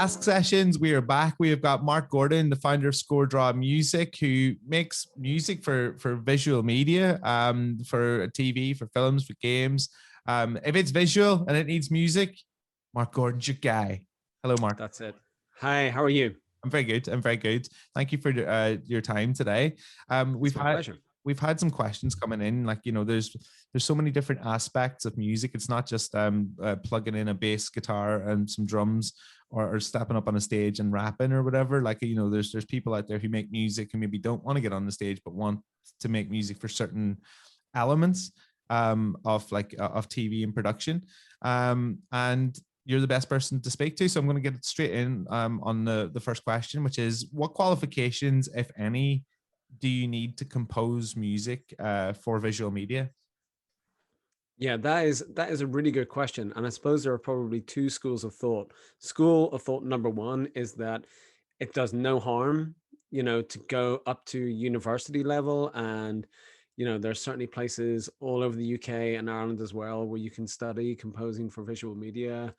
Ask Sessions. We are back. We have got Mark Gordon, the founder of Score Draw Music, who makes music for visual media, for TV, for films, for games. If it's visual and it needs music, Mark Gordon's your guy. Hello, Mark. That's it. Hi, how are you? I'm very good. I'm very good. Thank you for your time today. We've had some questions coming in. Like, you know, there's so many different aspects of music. It's not just plugging in a bass guitar and some drums, or stepping up on a stage and rapping or whatever. Like, you know, there's people out there who make music and maybe don't want to get on the stage but want to make music for certain elements of TV and production. And you're the best person to speak to, so I'm going to get straight in on the first question, which is, what qualifications, if any, do you need to compose music for visual media? Yeah, that is a really good question. And I suppose there are probably two schools of thought. School of thought number one is that it does no harm, to go up to university level. And, there's certainly places all over the UK and Ireland as well where you can study composing for visual media,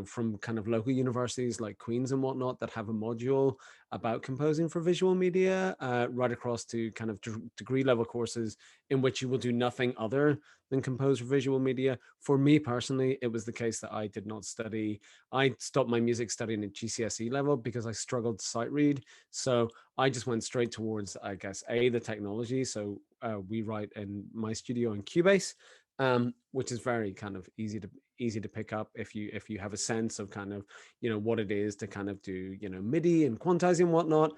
from kind of local universities like Queen's and whatnot that have a module about composing for visual media, right across to kind of degree level courses in which you will do nothing other than compose for visual media. For me personally, it was the case that I did not study. I stopped my music studying at GCSE level because I struggled to sight read. So I just went straight towards, I guess, the technology. So we write in my studio in Cubase, which is very kind of easy to pick up if you have a sense of kind of, what it is to kind of do, MIDI and quantizing and whatnot.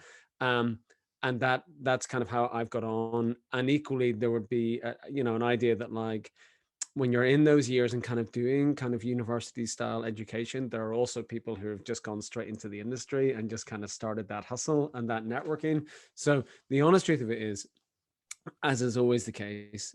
And that's kind of how I've got on. And equally, there would be, an idea that, like, when you're in those years and kind of doing kind of university style education, there are also people who have just gone straight into the industry and just kind of started that hustle and that networking. So the honest truth of it is, as is always the case,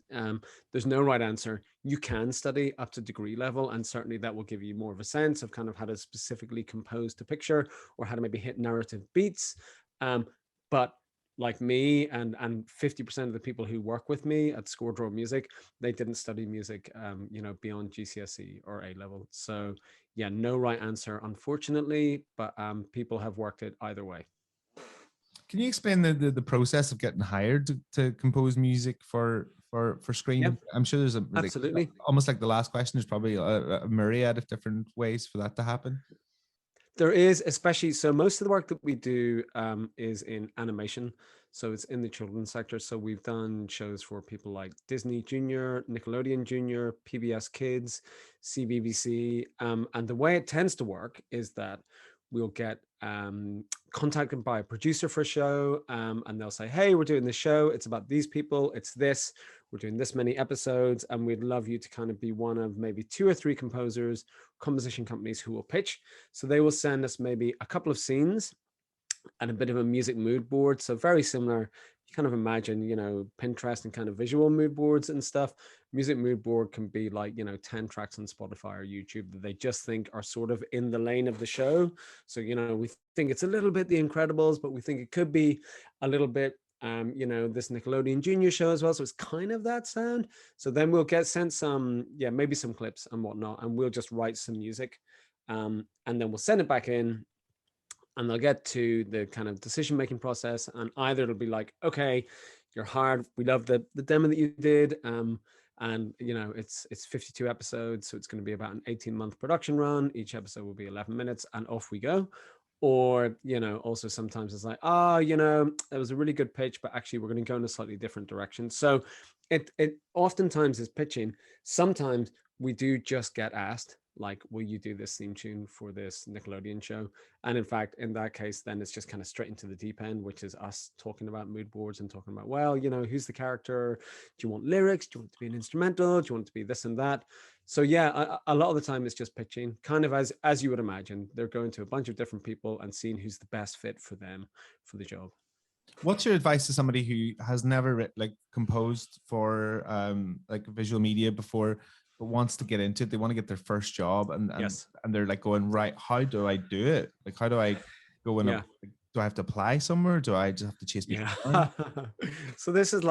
there's no right answer. You can study up to degree level, and certainly that will give you more of a sense of kind of how to specifically compose to picture, or how to maybe hit narrative beats. But like me and 50% of the people who work with me at Score Draw Music, they didn't study music, beyond GCSE or A level. So yeah, no right answer, unfortunately, but people have worked it either way. Can you explain the process of getting hired to compose music for screen? Yeah, I'm sure there's absolutely. Almost like the last question, there's probably a myriad of different ways for that to happen. There is, especially, so most of the work that we do is in animation. So it's in the children's sector. So we've done shows for people like Disney Junior, Nickelodeon Junior, PBS Kids, CBBC. And the way it tends to work is that we'll get contacted by a producer for a show, and they'll say, hey, we're doing this show. It's about these people. It's this. We're doing this many episodes, and we'd love you to kind of be one of maybe 2 or 3 composers, composition companies who will pitch. So they will send us maybe a couple of scenes and a bit of a music mood board. So very similar. You kind of imagine, Pinterest and kind of visual mood boards and stuff. Music mood board can be like, 10 tracks on Spotify or YouTube that they just think are sort of in the lane of the show. So, we think it's a little bit The Incredibles, but we think it could be a little bit, this Nickelodeon Junior show as well. So it's kind of that sound. So then we'll get sent some, maybe some clips and whatnot, and we'll just write some music. And then we'll send it back in, and they'll get to the kind of decision-making process, and either it'll be like, okay, you're hired. We love the demo that you did. And, it's 52 episodes. So it's going to be about an 18-month production run. Each episode will be 11 minutes and off we go. Or, also sometimes it's like, it was a really good pitch, but actually we're going to go in a slightly different direction. So it oftentimes is pitching. Sometimes we do just get asked, like, will you do this theme tune for this Nickelodeon show? And in fact, in that case, then it's just kind of straight into the deep end, which is us talking about mood boards and talking about, well, who's the character? Do you want lyrics? Do you want it to be an instrumental? Do you want it to be this and that? So yeah, a lot of the time it's just pitching, kind of as you would imagine. They're going to a bunch of different people and seeing who's the best fit for them for the job. What's your advice to somebody who has never composed for visual media before, but wants to get into it? They want to get their first job, and yes. And they're like going, right, how do I do it? Like, how do I go in? Do I have to apply somewhere? Do I just have to chase people? Yeah. So this is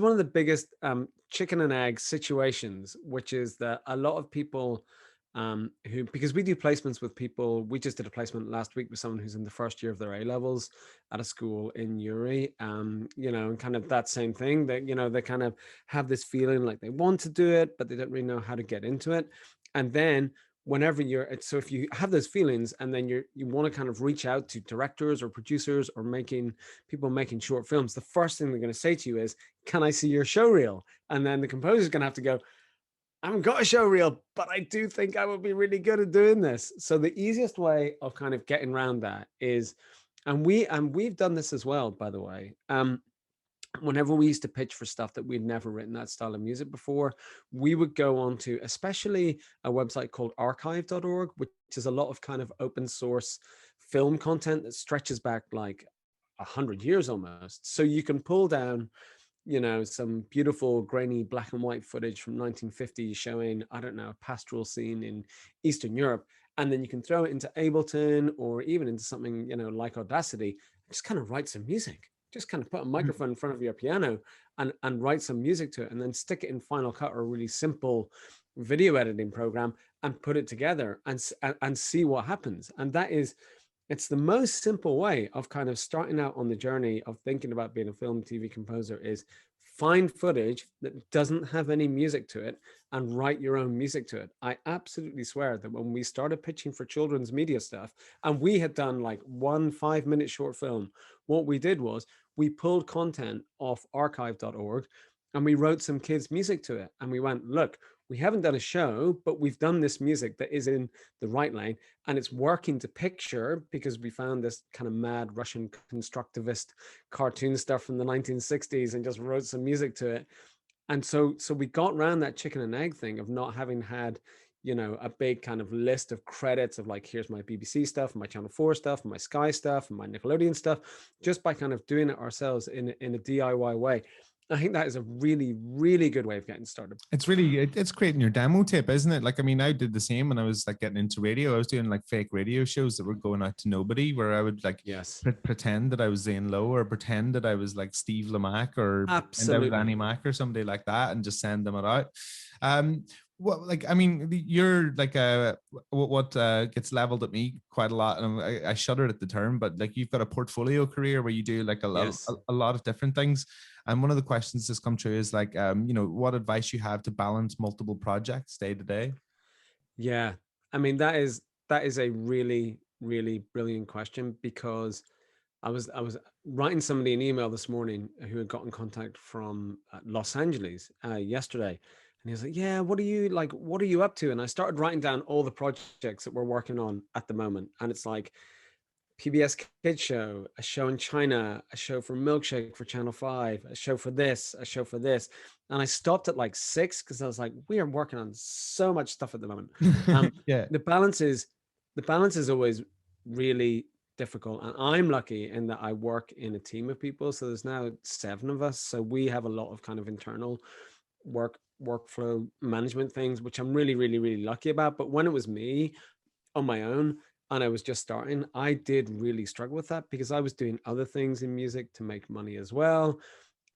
one of the biggest chicken and egg situations, which is that a lot of people who, because we do placements with people. We just did a placement last week with someone who's in the first year of their A levels at a school in Uri. And kind of that same thing, that, they kind of have this feeling like they want to do it, but they don't really know how to get into it. And then whenever so if you have those feelings, and then you want to kind of reach out to directors or producers or people making short films, the first thing they're going to say to you is, can I see your show reel? And then the composer's going to have to go, I haven't got a show reel, but I do think I would be really good at doing this. So the easiest way of kind of getting around that is, and we've done this as well, by the way. Whenever we used to pitch for stuff that we'd never written that style of music before, we would go on to especially a website called archive.org, which is a lot of kind of open source film content that stretches back like 100 years almost. So you can pull down some beautiful grainy black and white footage from 1950 showing, I don't know, a pastoral scene in Eastern Europe. And then you can throw it into Ableton or even into something, like Audacity, and just kind of write some music. Just kind of put a microphone in front of your piano and write some music to it, and then stick it in Final Cut or a really simple video editing program and put it together and see what happens. And it's the most simple way of kind of starting out on the journey of thinking about being a film TV composer, is find footage that doesn't have any music to it and write your own music to it. I absolutely swear that when we started pitching for children's media stuff, and we had done like 1 5-minute short film, what we did was we pulled content off archive.org and we wrote some kids' music to it. And we went, look, we haven't done a show, but we've done this music that is in the right lane, and it's working to picture, because we found this kind of mad Russian constructivist cartoon stuff from the 1960s and just wrote some music to it. And so we got around that chicken and egg thing of not having had, a big kind of list of credits of like, here's my BBC stuff, my Channel 4 stuff, my Sky stuff, and my Nickelodeon stuff, just by kind of doing it ourselves in a DIY way. I think that is a really, really good way of getting started. It's creating your demo tape, isn't it? Like, I mean, I did the same when I was like getting into radio. I was doing like fake radio shows that were going out to nobody, where I would like pretend that I was Zane Lowe, or pretend that I was like Steve Lamack, or absolutely Annie Mac or somebody like that, and just send them it out. Well, like, I mean, you're like what gets leveled at me quite a lot, and I shudder at the term, but like, you've got a portfolio career where you do like a lot of different things. And one of the questions that's come true is like, what advice you have to balance multiple projects day to day? Yeah, I mean, that is a really, really brilliant question, because I was writing somebody an email this morning who had got in contact from Los Angeles yesterday, and he was like, "Yeah, what are you up to?" And I started writing down all the projects that we're working on at the moment, and it's like PBS Kids Show, a show in China, a show for Milkshake for Channel 5, a show for this, a show for this. And I stopped at like 6 because I was like, we are working on so much stuff at the moment. Yeah. The balance is always really difficult. And I'm lucky in that I work in a team of people. So there's now 7 of us. So we have a lot of kind of internal workflow management things, which I'm really, really, really lucky about. But when it was me on my own, and I was just starting, I did really struggle with that, because I was doing other things in music to make money as well.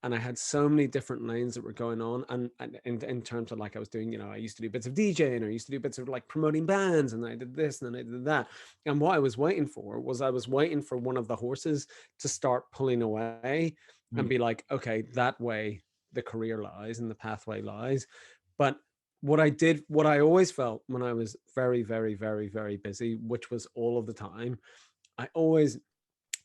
And I had so many different lanes that were going on. And in terms of like, I was doing, I used to do bits of DJing, or I used to do bits of like promoting bands, and I did this and then I did that. And what I was waiting for one of the horses to start pulling away and be like, okay, that way the career lies and the pathway lies. But what I always felt when I was very, very, very, very busy, which was all of the time, I always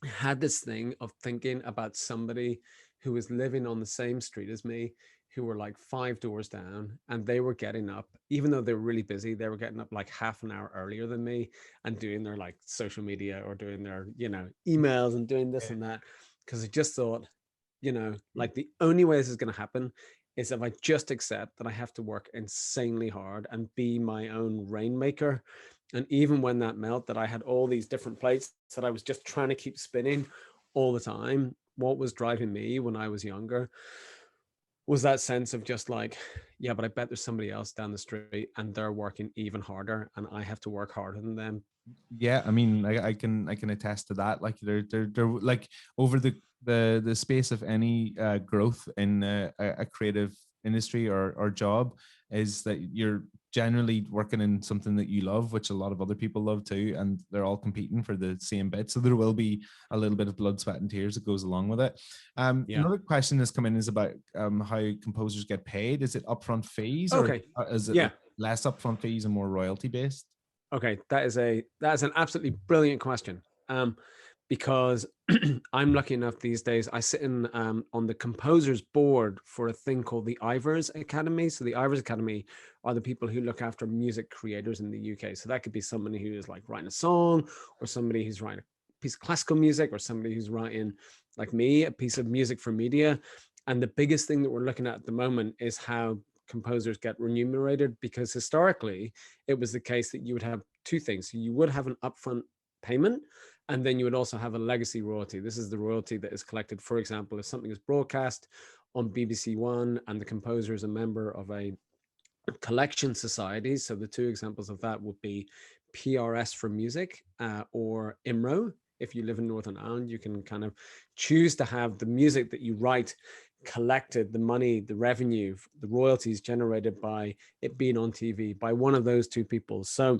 had this thing of thinking about somebody who was living on the same street as me, who were like 5 doors down, and they were getting up, even though they were really busy, they were getting up like half an hour earlier than me and doing their like social media or doing their, emails and doing this and that. Because I just thought, like, the only way this is going to happen is if I just accept that I have to work insanely hard and be my own rainmaker. And even when that melt, that I had all these different plates that I was just trying to keep spinning all the time. What was driving me when I was younger was that sense of just like, yeah, but I bet there's somebody else down the street and they're working even harder and I have to work harder than them. Yeah, I mean, I can attest to that. Like, they're like, over the space of any growth in a creative industry or job, is that you're generally working in something that you love, which a lot of other people love too, and they're all competing for the same bit. So there will be a little bit of blood, sweat, and tears that goes along with it. Another question that's come in is about how composers get paid. Is it upfront fees, or is it less upfront fees and more royalty based? Okay, that is an absolutely brilliant question. Because I'm lucky enough these days, I sit in on the composers board for a thing called the Ivors Academy. So the Ivors Academy are the people who look after music creators in the UK. So that could be somebody who is like writing a song, or somebody who's writing a piece of classical music, or somebody who's writing, like me, a piece of music for media. And the biggest thing that we're looking at the moment is how composers get remunerated, because historically it was the case that you would have two things. You would have an upfront payment, and then you would also have a legacy royalty. This is the royalty that is collected, for example, if something is broadcast on BBC One and the composer is a member of a collection society. So the two examples of that would be PRS for music, or IMRO. If you live in Northern Ireland, you can kind of choose to have the music that you write collected, the money, the revenue, the royalties generated by it being on TV by one of those two people. So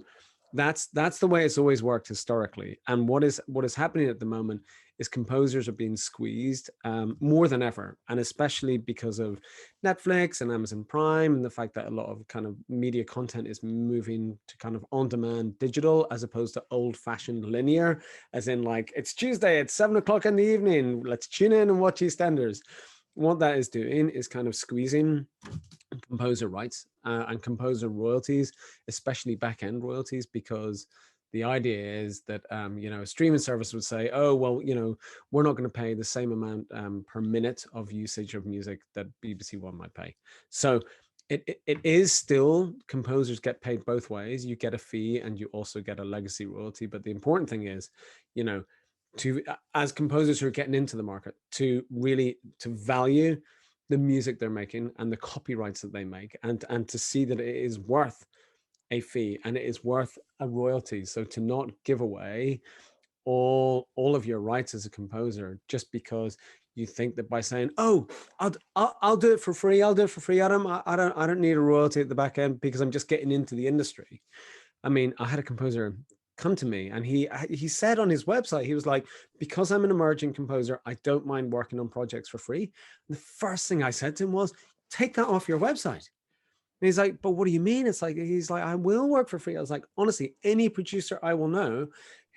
that's the way it's always worked historically. And what is happening at the moment is composers are being squeezed more than ever, and especially because of Netflix and Amazon Prime, and the fact that a lot of kind of media content is moving to kind of on-demand digital, as opposed to old-fashioned linear, as in like, it's Tuesday at 7 o'clock in the evening, let's tune in and watch EastEnders. What that is doing is kind of squeezing composer rights and composer royalties, especially back-end royalties, because the idea is that a streaming service would say, oh, well, we're not going to pay the same amount per minute of usage of music that BBC One might pay. So it is still, composers get paid both ways. You get a fee and you also get a legacy royalty. But the important thing is, to, as composers who are getting into the market, to really to value the music they're making and the copyrights that they make, and to see that it is worth a fee and it is worth a royalty. So to not give away all of your rights as a composer just because you think that by saying, oh, I'll do it for free, Adam, I don't need a royalty at the back end because I'm just getting into the industry. I mean, I had a composer come to me, and he said on his website, he was like, because I'm an emerging composer, I don't mind working on projects for free. And the first thing I said to him was, take that off your website. And he's like, but what do you mean? He's like, I will work for free. I was like, honestly, any producer I will know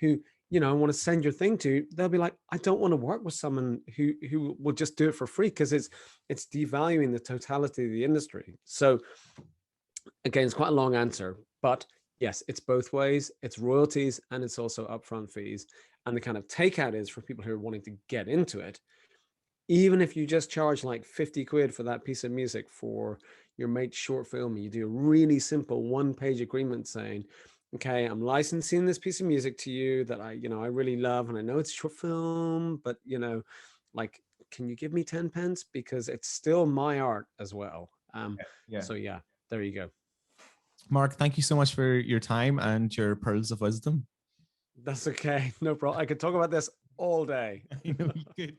who, I want to send your thing to, they'll be like, I don't want to work with someone who will just do it for free, because it's devaluing the totality of the industry. So again, it's quite a long answer, but yes, it's both ways. It's royalties and it's also upfront fees. And the kind of takeout is, for people who are wanting to get into it, even if you just charge like 50 quid for that piece of music for your mate's short film, you do a really simple 1-page agreement saying, okay, I'm licensing this piece of music to you that I really love, and I know it's a short film, but like, can you give me 10 pence? Because it's still my art as well. So yeah, there you go. Mark, thank you so much for your time and your pearls of wisdom. That's okay. No problem. I could talk about this all day. I know you could.